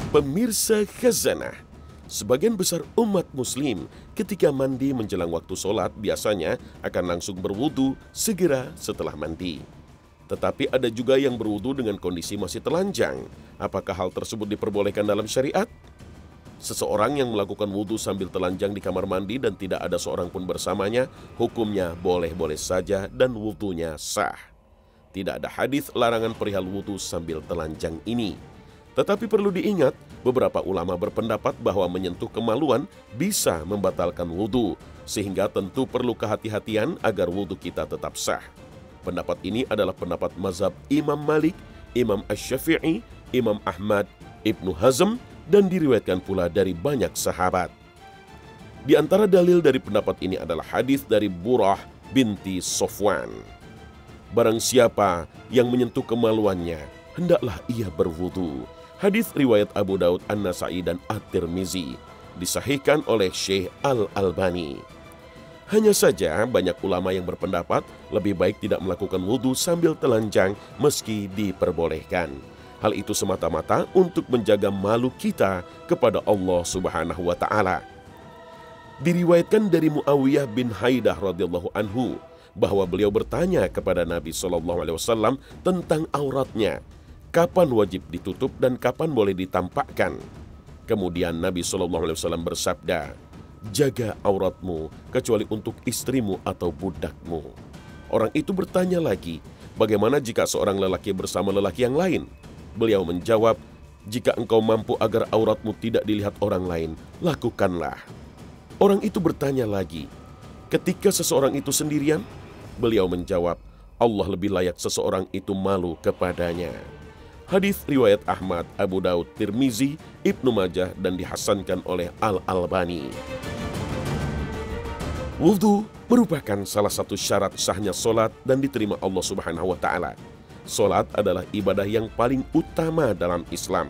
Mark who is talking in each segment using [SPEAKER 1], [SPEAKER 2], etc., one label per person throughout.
[SPEAKER 1] Pemirsa Khazanah, sebagian besar umat muslim ketika mandi menjelang waktu sholat biasanya akan langsung berwudu segera setelah mandi. Tetapi ada juga yang berwudu dengan kondisi masih telanjang. Apakah hal tersebut diperbolehkan dalam syariat? Seseorang yang melakukan wudu sambil telanjang di kamar mandi dan tidak ada seorang pun bersamanya, hukumnya boleh-boleh saja dan wudunya sah. Tidak ada hadis larangan perihal wudu sambil telanjang ini. Tetapi perlu diingat, beberapa ulama berpendapat bahwa menyentuh kemaluan bisa membatalkan wudu, sehingga tentu perlu kehati-hatian agar wudu kita tetap sah. Pendapat ini adalah pendapat mazhab Imam Malik, Imam Asy-Syafi'i, Imam Ahmad, Ibnu Hazm, dan diriwayatkan pula dari banyak sahabat. Di antara dalil dari pendapat ini adalah hadis dari Burah binti Sofwan. Barang siapa yang menyentuh kemaluannya, hendaklah ia berwudu. Hadis riwayat Abu Daud, An-Nasa'i, dan At-Tirmizi, disahihkan oleh Syekh Al-Albani. Hanya saja banyak ulama yang berpendapat lebih baik tidak melakukan wudu sambil telanjang meski diperbolehkan. Hal itu semata-mata untuk menjaga malu kita kepada Allah Subhanahu wa Ta'ala. Diriwayatkan dari Muawiyah bin Haidah radhiyallahu anhu bahwa beliau bertanya kepada Nabi SAW tentang auratnya, kapan wajib ditutup dan kapan boleh ditampakkan. Kemudian Nabi SAW bersabda, jaga auratmu kecuali untuk istrimu atau budakmu. Orang itu bertanya lagi, bagaimana jika seorang lelaki bersama lelaki yang lain? Beliau menjawab, jika engkau mampu agar auratmu tidak dilihat orang lain, lakukanlah. Orang itu bertanya lagi, ketika seseorang itu sendirian? Beliau menjawab, Allah lebih layak seseorang itu malu kepadanya. Hadis riwayat Ahmad, Abu Daud, Tirmizi, Ibnu Majah, dan dihasankan oleh Al-Albani. Wudu merupakan salah satu syarat sahnya solat dan diterima Allah Subhanahu wa Ta'ala. Solat adalah ibadah yang paling utama dalam Islam.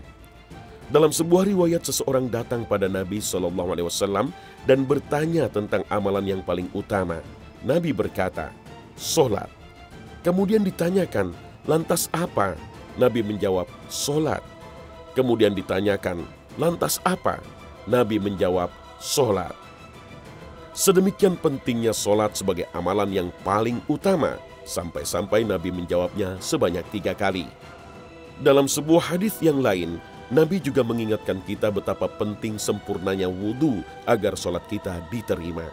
[SPEAKER 1] Dalam sebuah riwayat, seseorang datang pada Nabi SAW dan bertanya tentang amalan yang paling utama. Nabi berkata, solat. Kemudian ditanyakan, lantas apa? Nabi menjawab, solat. Kemudian ditanyakan, lantas apa? Nabi menjawab, solat. Sedemikian pentingnya solat sebagai amalan yang paling utama, sampai-sampai Nabi menjawabnya sebanyak 3 kali. Dalam sebuah hadis yang lain, Nabi juga mengingatkan kita betapa penting sempurnanya wudu agar solat kita diterima.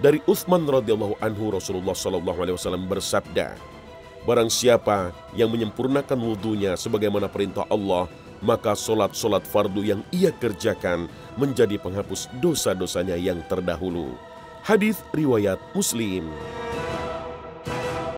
[SPEAKER 1] Dari Utsman radhiyallahu anhu, Rasulullah SAW bersabda, barang siapa yang menyempurnakan wudunya sebagaimana perintah Allah, maka solat-solat fardu yang ia kerjakan menjadi penghapus dosa-dosanya yang terdahulu. Hadis riwayat Muslim.